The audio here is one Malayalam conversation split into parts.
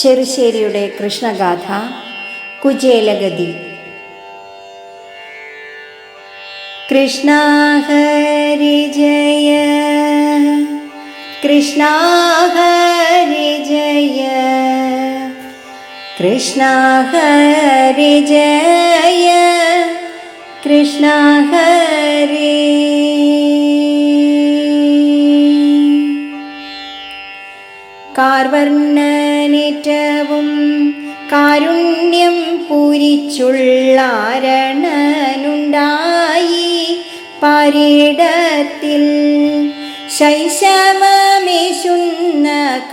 ചെറുശ്ശേരിയുടെ കൃഷ്ണഗാഥ കുചേലഗതി. കൃഷ്ണ ഹരി ജയ, കൃഷ്ണ ഹരി ജയ, കൃഷ്ണ ഹരി ജയ, കൃഷ്ണ ഹരി. കാർവർണ്ണനേറ്റവും കാരുണ്യം പൂരിച്ചുള്ളാരണനുണ്ടായി പാരിടത്തിൽ. ശൈശവമേശുന്ന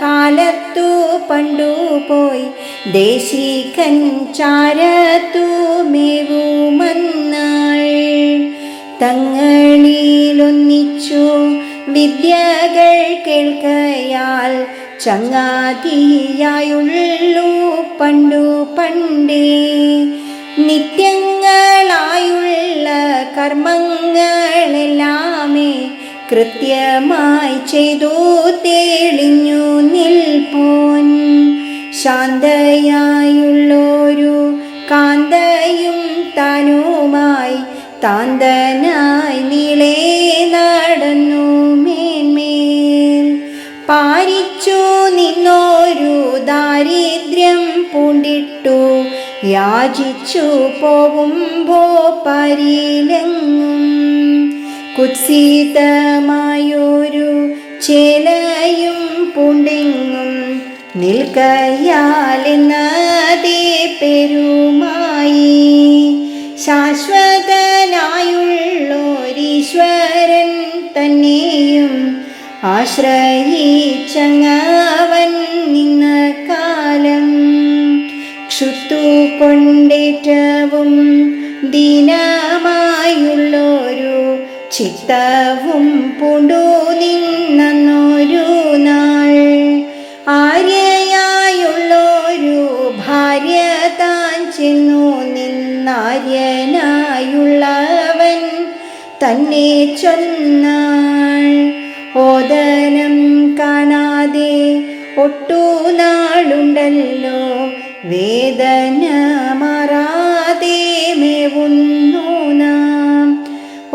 കാലത്തു പണ്ടുപോയി ദേശികൻ ചാരത്തു മേവുമന്നാൾ. തങ്ങളിലൊന്നിച്ചു വിദ്യകൾ കേൾക്കയാൽ ചങ്ങാതിയായുള്ളൂ പണ്ടു പണ്ടേ. നിത്യങ്ങളായുള്ള കർമ്മങ്ങളെല്ലാമേ കൃത്യമായി ചെയ്തു തെളിഞ്ഞു നിൽപ്പോൻ. ശാന്തയായുള്ളൊരു കാന്തയും താനുമായി താന്തനായി നീളെ നടന്നു മേന്മേൽ. പാരിച്ചു നിന്നോരു ദാരിദ്ര്യം പൂണ്ടിട്ടു യാചിച്ചു പോകുമ്പോ പരിലെങ്ങും കുത്സിതമായൊരു ചേലയും പൂണ്ടെങ്ങും നിൽക്കയാലെന്നതേ പെരുമായി. ശാശ്വതനായുള്ളൊരീശ്വരൻ തന്നെയും ആശ്രയിച്ചങ്ങവൻ നിന്ന കാലം. ക്ഷുത്തുകൊണ്ടേറ്റവും ദീനമായുള്ളൊരു ചിത്തവും പൂണ്ടു നിന്നൊരു നാൾ. ആര്യയായുള്ളൊരു ഭാര്യ താൻ ചെന്നു നിന്നാര്യനായുള്ളവൻ തന്നെ ചൊന്നാൾ. ഓദനം കാണാതെ ഒട്ടു നാളുണ്ടല്ലോ, വേദന മാറാതെ മേവുന്നു നാം.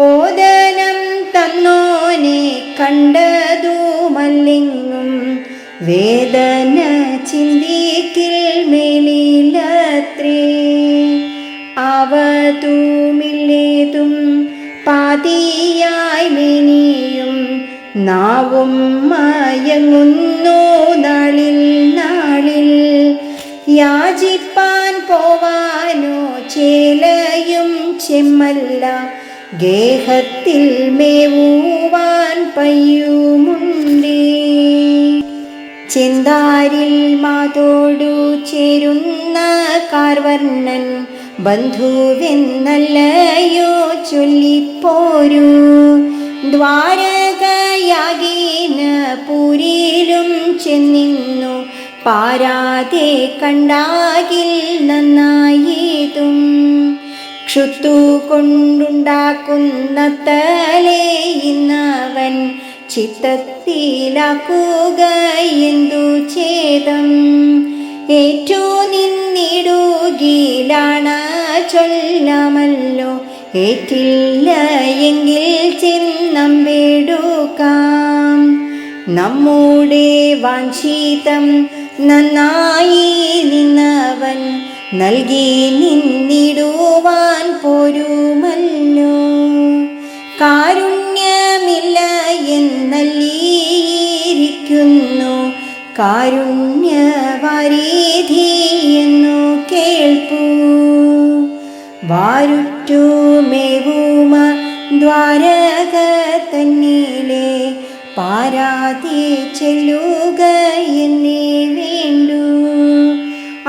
ഓദനം തന്നോനെ കണ്ടതുമല്ലെങ്ങും വേദന ചിന്തിക്കിൽ മേലിലത്രേ. അവതുമില്ലേതും പാതിയായി മേനിയും നാവും മയങ്ങുന്നു നാളിൽ നാളിൽ. യാചിപ്പാൻ പോവാനോ ചേലയും ചെമ്മല്ല, ഗേഹത്തിൽ മേവുവാൻ പയ്യുമുണ്ടേ. ചെന്താരിൽ മാതോടു ചേരുന്ന കാർവർണ്ണൻ ബന്ധുവെന്നല്ലയോ ചൊല്ലിപ്പോരൂ. ദ്വാരകയാകീന പൂരിലും ചെന്നിന്നു പാരാതെ കണ്ടാകിൽ നന്നായതും. ക്ഷുത്തു കൊണ്ടുണ്ടാക്കുന്ന തലേ ഇന്നവൻ ചിത്തത്തിലാക്കുക എന്തു ഛേദം. ഏറ്റു നിന്നിടുകിലാണ് ചൊല്ലാമല്ലോ, ഏറ്റില്ല എങ്കിൽ ചെന്നമ്പെടുക്കാം. നമ്മുടെ വാഞ്ചിതം നന്നായി നിന്നവൻ നൽകി നിന്നിടുവാൻ പോരുമല്ലോ. കാരുണ്യമില്ല എന്നല്ലിയിരിക്കുന്നു, കാരുണ്യവാരിധി എന്നു കേൾപ്പൂ. വാരുറ്റുമേവുമ ദ്വാരക തന്നിലെ പാരാതെ ചെല്ലുക എന്നേ വേണ്ടു.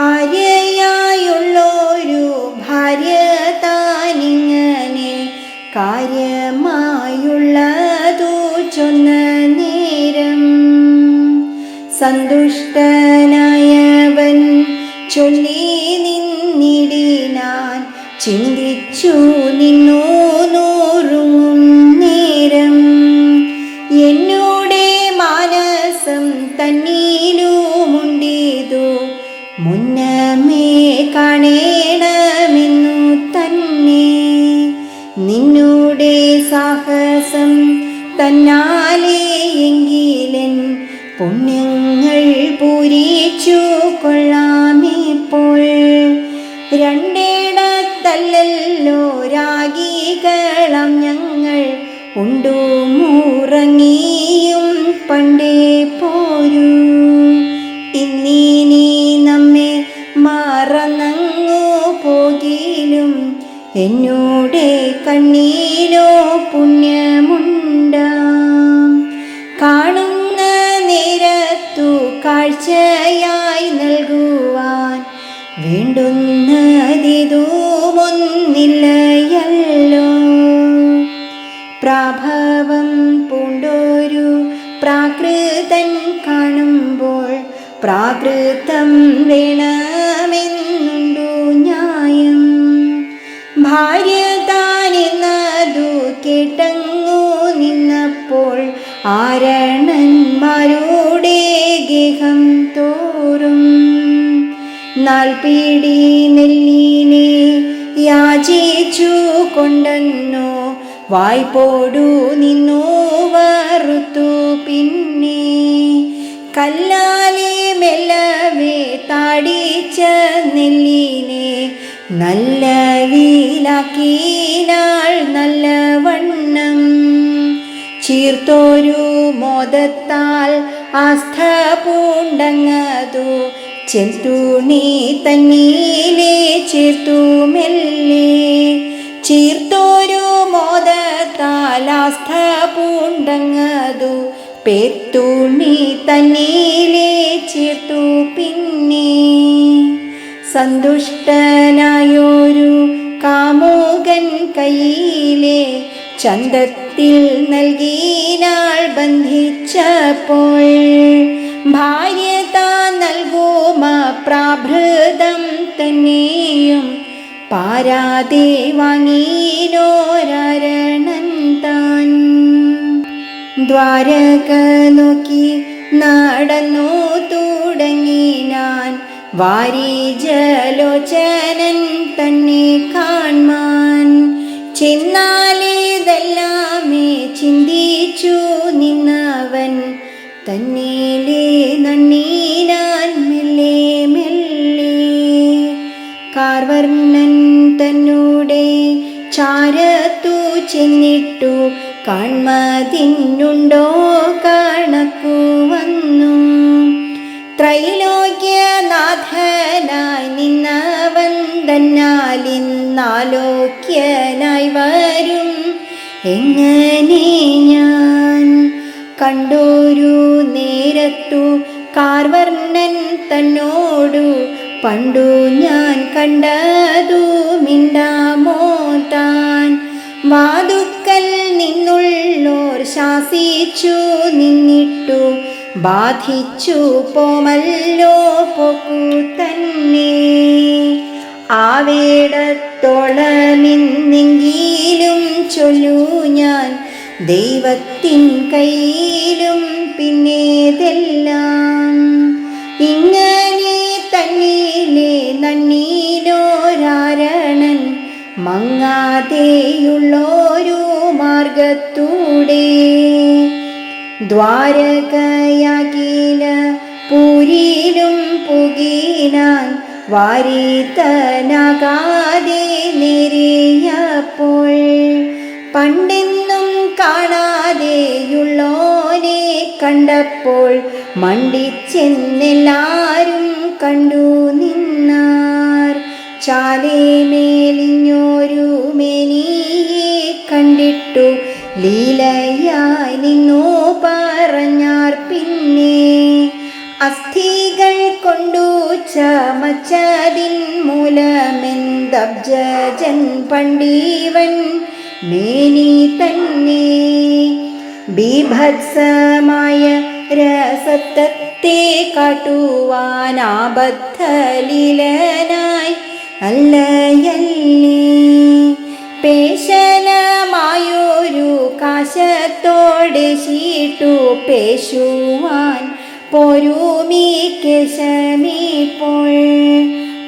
ആര്യയായുള്ളൊരു ഭാര്യ താനിങ്ങനെ കാര്യമായുള്ളതു ചൊന്ന നേരം. സന്തുഷ്ടനായവൻ ചൊല്ലി നിന്നിടിനാൻ, ചിന്തിച്ചു നിന്നു നൂറുങ്ങും നേരം. എന്നോടെ മാനസം തന്നിലുമുണ്ടിതു സാഹസം തന്നാലെയെങ്കിലൻ പുണ്യങ്ങൾ പൂരിച്ചു കൊള്ളാമിപ്പോൾ. രണ്ടിടത്തല്ലല്ലോ രാഗികളം ഞങ്ങൾ ഉണ്ടു മുറങ്ങിയും പണ്ടേ പോരൂ. ഇന്നിനി നമ്മെ മറന്നങ്ങു പോകിലും എന്നോടെ കണ്ണീരോ പുണ്യമുണ്ടാം. കാണുന്ന നേരത്തു കാഴ്ചയായി നൽകുവാൻ വേണ്ടുന്നതിതുമൊന്നില്ലയല്ലോ. പ്രാഭവം പൂണ്ടൊരു പ്രാകൃതൻ കാണുമ്പോൾ പ്രാകൃതം വേണമെന്നുണ്ടു ന്യായം. ഭാര്യ താനെന്നതു കേട്ടങ്ങു നിന്നപ്പോൾ ആരണന്മാരുടെ ഗേഹം തോറും 4 പിടി നെല്ലിനെ യാചിച്ചു കൊണ്ടെന്നു വായ്പോടു നിന്നു വറുത്തു. പിന്നെ കല്ലാലെ മെല്ലവേ താടിച്ച നെല്ലിനെ നല്ല വീലാക്കിനാൾ നല്ലവണ്ണം. ചീർത്തൊരു മോദത്താൽ ആസ്ഥ പൂണ്ടങ്ങതു ചെന്തുണി തന്നീലെ ചേർത്തു മെല്ലെ. ചീർത്തൊരു മോദത്താൽ ആസ്ഥ പൂണ്ടങ്ങതു പേത്തുണി തന്നീലെ ചേർത്തു. പിന്നെ സന്തുഷ്ടനായൊരു കാമുകൻ കയ്യിലെ ചന്തത്തിൽ നൽകിനാൾ ബന്ധിച്ചപ്പോൾ ഭാര്യ താൻ നൽകുമ പ്രാഭൃതം തന്നെയും പാരാതെ വാങ്ങിനോരാരണൻ താൻ. ദ്വാരക നോക്കി നടന്നു തുടങ്ങിനാൻ വാരിജലോചനൻ തന്നെ കാൺമാൻ. ചെന്നാലേതെല്ലാമേ ചിന്തിച്ചു നിന്നവൻ തന്നീലേ നണ്ണീനാൻ മെല്ലെ മെല്ലെ. കാർവർണ്ണൻ തന്നോടെ ചാരത്തു ചെന്നിട്ടു കാൺമതിനുണ്ടോ കണക്കു വന്നു. ത്രൈലോക്യനാഥനായി നിന്നവൻ തന്നാലിന്നാലോക്യനായി വരും എങ്ങനെ ഞാൻ. കണ്ടൊരു നേരത്തു കാർവർണ്ണൻ തന്നോടു പണ്ടു ഞാൻ കണ്ടതു മിണ്ടാമോ താൻ. വാതുക്കൽ നിന്നുള്ളോർ ശാസിച്ചു നിന്നിട്ടു ബാധിച്ചു പോമല്ലോ പോക്കു തന്നെ. ആവേടത്തോളമിന്നെങ്കിലും ചൊല്ലു ഞാൻ ദൈവത്തിൻ കയ്യിലും പിന്നേതെല്ലാം. ഇങ്ങനെ തന്നീലെ നന്നീലോരാരണൻ മങ്ങാതെയുള്ളൊരു മാർഗത്തൂടെ. ദ്വാരകയാകില പൂരിലും പുകിനാൻ വാരിത്തനാകാതെ നേരിയപ്പോൾ പണ്ടെന്നും കാണാതെയുള്ളോനെ കണ്ടപ്പോൾ മണ്ടിച്ചെന്നെല്ലാരും കണ്ടു നിന്നാർ. ചാലേമേലിഞ്ഞൊരു മേനിയെ കണ്ടിട്ടു ലീലയായി നിന്നു പറഞ്ഞാർ. പിന്നെ അസ്ഥികൾ കൊണ്ടു ചമച്ചതിൻ മൂലമെന്തബ്ജൻ പണ്ടീവൻ മേനി തന്നെ. ബീഭത്സമായ രസത്വത്തെ കാട്ടുവാനാബദ്ധലീലനായി അല്ലയല്ലേ. പേശലമായൊരു കാശത്തോടെ ചീട്ടു പേശുവാൻ പോരുമീ കേശമീപ്പോൾ.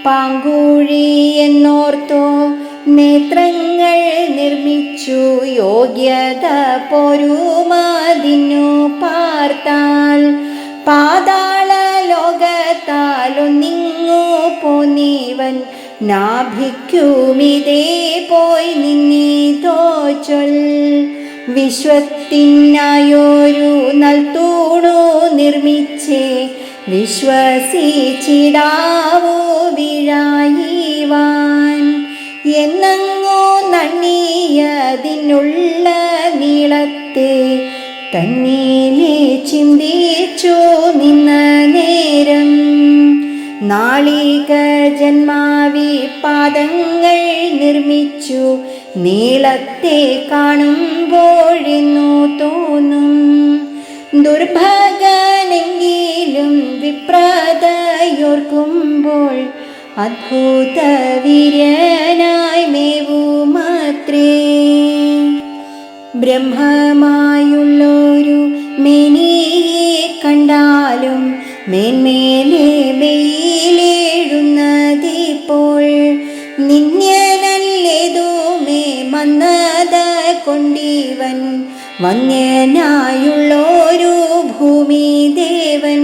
പാങ്കുഴി എന്നോർത്തോ നേത്രങ്ങൾ നിർമ്മിച്ചു യോഗ്യത പോരുമതിനു പാർത്താൽ പാതാള ലോകത്താലൊന്നിങ്ങു പോന്നീവൻ നാഭിക്കുമിതേ പോയി നിന്നീതോ ചൊൽ. വിശ്വത്തിനായൊരു നൽതൂണു നിർമ്മിച്ചേ വിശ്വസിച്ചിടാവൂ വീഴായിവാൻ എന്നങ്ങു നണ്ണിയതിനുള്ള നീളത്തെ തന്നീലേ ചിന്തിച്ചു നിന്ന നേരം നാളിക ജന്മാവി പാദങ്ങൾ നിർമ്മിച്ചു നീളത്തെ കാണുമ്പോഴെന്നു തോന്നും. ദുർഭഗനെങ്കിലും വിപ്രതയോർക്കുമ്പോൾ അദ്ഭുത വീര്യനായി മേവുമത്രേ. ബ്രഹ്മമായുള്ളൊരു മേനിയെ കണ്ടാലും മേന്മേലെ വെയിലേഴുന്നതിപ്പോൾ നിന്യനല്ലേതുമേ മന്നത കൊണ്ടിവൻ വന്യനായുള്ളൊരു ഭൂമിദേവൻ.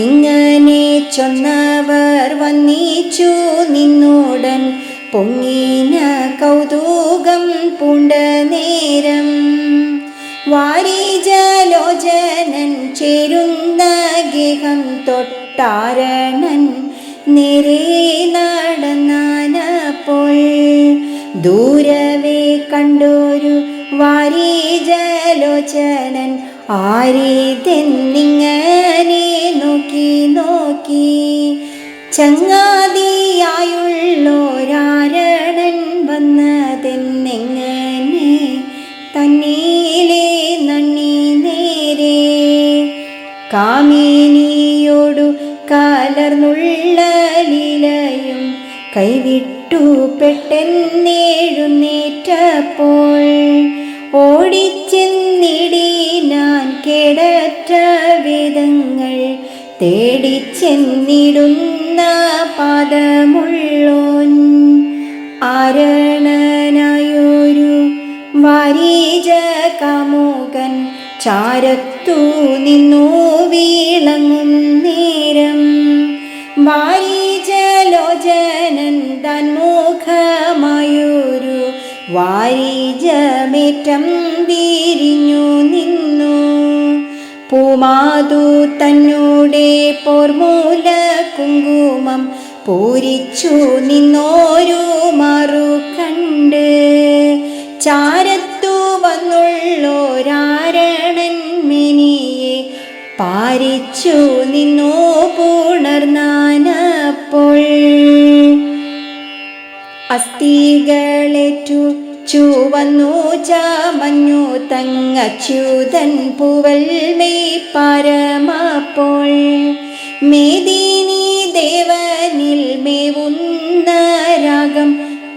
ഇങ്ങനെ ചൊന്നവർ വന്നിച്ചു നിന്നോടൻ പൊങ്ങിന കൗതുകം പൂണ്ട നേരം വാരിജലോചനൻ ചേരുന്ന ഗേഹം തൊട്ടാരണൻ നേരെ നടന്നാനപ്പോൾ ദൂരവേ കണ്ടൊരു വാരിജലോചനൻ ആരിതെന്നിങ്ങനെ നോക്കി നോക്കി ചങ്ങാതിയായുള്ളോരാരണൻ വന്നതെന്നെങ്ങനെ തന്നീലേ നന്ദി നേരെ കാമിനിയോടു കലർന്നുള്ള ലീലയും കൈവിട്ടു പെട്ടെന്നെഴുന്നേറ്റപ്പോൾ ഓടിച്ചെന്നിടിനാൻ കേടറ്റ വേദങ്ങൾ തേടിച്ചെന്നിടുന്ന പാദമുള്ളോൻ ആരണനായൊരു വാരിജ കാമുകൻ ചാരത്തു നിന്നു വീളങ്ങും നേരം വാരിജലോചനൻ തന്മുഖമായൊരു വാരിജമേറ്റം വിരിഞ്ഞു നിന്നു. പൂമാതു തന്നോടെ പോർമൂല കുങ്കുമം പൂരിച്ചു നിന്നോരു മാറു കണ്ട് ചാരത്തു വന്നുള്ളോരാരണൻ മേനിയെ പാരിച്ചു നിന്നു പുണർന്നാനപ്പോൾ അസ്ഥികളേറ്റു ചുവന്നു ചമഞ്ഞു തങ്ങച്യുതൻ പൂവൽ മെയ് പരമപ്പോൾ മേദിനി ദേവനിൽ മേവുന്ന രാഗം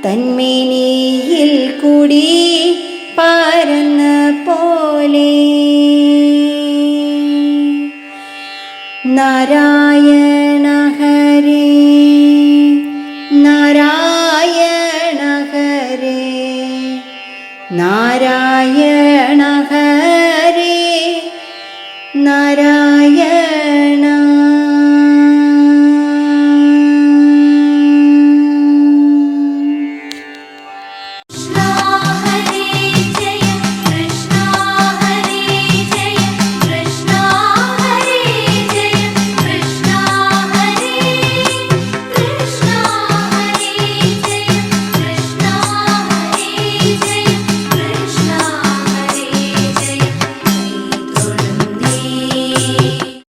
തന്മേനിയിൽ കൂടി പരന്ന പോലെ നാരായണ ഹരേ നാരായണ ഹരേ നാരായണ ഹരേ നാരായണ